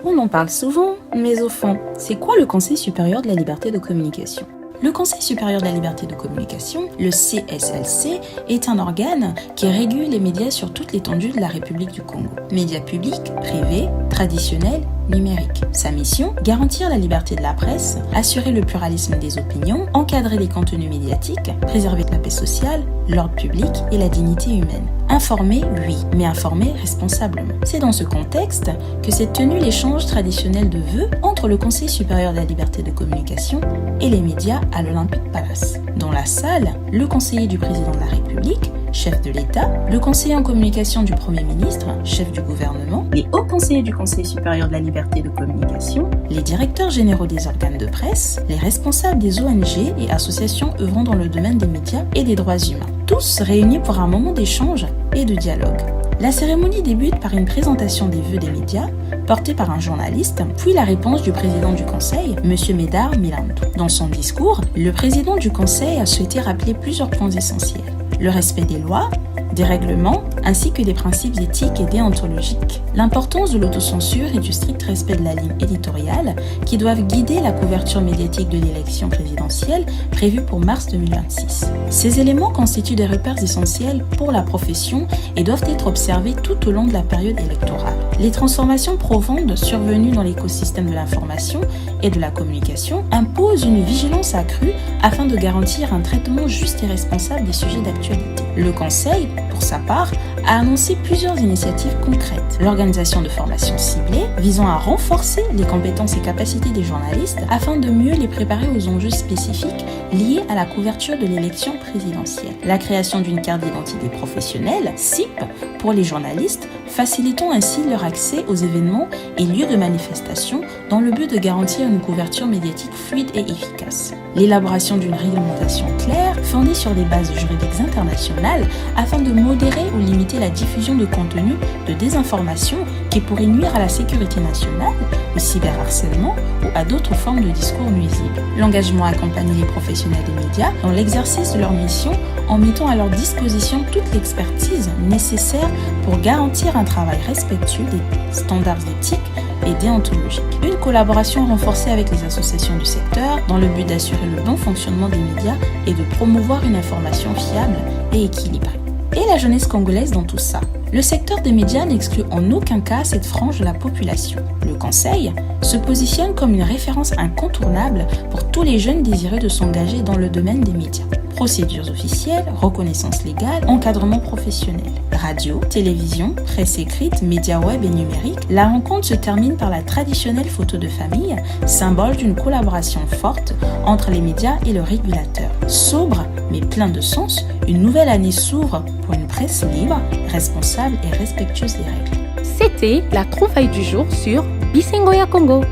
On en parle souvent, mais au fond, c'est quoi le Conseil supérieur de la liberté de communication ? Le Conseil supérieur de la liberté de communication, le CSLC, est un organe qui régule les médias sur toute l'étendue de la République du Congo. Médias publics, privés, traditionnels, numériques. Sa mission, garantir la liberté de la presse, assurer le pluralisme des opinions, encadrer les contenus médiatiques, préserver la paix sociale, l'ordre public et la dignité humaine. Informer, oui, mais informer responsablement. C'est dans ce contexte que s'est tenu l'échange traditionnel de vœux entre le Conseil supérieur de la liberté de communication et les médias à l'Olympic Palace. Dans la salle, le conseiller du président de la République, chef de l'État, le conseiller en communication du Premier ministre, chef du gouvernement, les hauts conseillers du Conseil supérieur de la liberté de communication, les directeurs généraux des organes de presse, les responsables des ONG et associations œuvrant dans le domaine des médias et des droits humains. Tous réunis pour un moment d'échange et de dialogue. La cérémonie débute par une présentation des vœux des médias, portée par un journaliste, puis la réponse du président du Conseil, M. Médard Milandou. Dans son discours, le président du Conseil a souhaité rappeler plusieurs points essentiels. Le respect des lois, des règlements, ainsi que des principes éthiques et déontologiques. L'importance de l'autocensure et du strict respect de la ligne éditoriale qui doivent guider la couverture médiatique de l'élection présidentielle prévue pour mars 2026. Ces éléments constituent des repères essentiels pour la profession et doivent être observés tout au long de la période électorale. Les transformations profondes survenues dans l'écosystème de l'information et de la communication imposent une vigilance accrue afin de garantir un traitement juste et responsable des sujets d'actualité. Le Conseil, pour sa part, a annoncé plusieurs initiatives concrètes. L'organisation de formations ciblées visant à renforcer les compétences et capacités des journalistes afin de mieux les préparer aux enjeux spécifiques liés à la couverture de l'élection présidentielle. La création d'une carte d'identité professionnelle, CIP, pour les journalistes, facilitant ainsi leur accès aux événements et lieux de manifestation dans le but de garantir une couverture médiatique fluide et efficace. L'élaboration d'une réglementation claire, fondée sur des bases juridiques internationales, afin de modérer ou limiter la diffusion de contenus de désinformation qui pourraient nuire à la sécurité nationale, au cyberharcèlement ou à d'autres formes de discours nuisibles. L'engagement à accompagner les professionnels des médias dans l'exercice de leur mission en mettant à leur disposition toute l'expertise nécessaire pour garantir un travail respectueux des standards éthiques et déontologiques. Une collaboration renforcée avec les associations du secteur dans le but d'assurer le bon fonctionnement des médias et de promouvoir une information fiable et équilibrée. Et la jeunesse congolaise dans tout ça? Le secteur des médias n'exclut en aucun cas cette frange de la population. Le Conseil se positionne comme une référence incontournable pour tous les jeunes désireux de s'engager dans le domaine des médias. Procédures officielles, reconnaissance légale, encadrement professionnel. Radio, télévision, presse écrite, médias web et numérique, la rencontre se termine par la traditionnelle photo de famille, symbole d'une collaboration forte entre les médias et le régulateur. Sobre, mais plein de sens, une nouvelle année s'ouvre pour une presse libre, responsable et respectueuse des règles. C'était la trouvaille du jour sur Bisengoya Congo.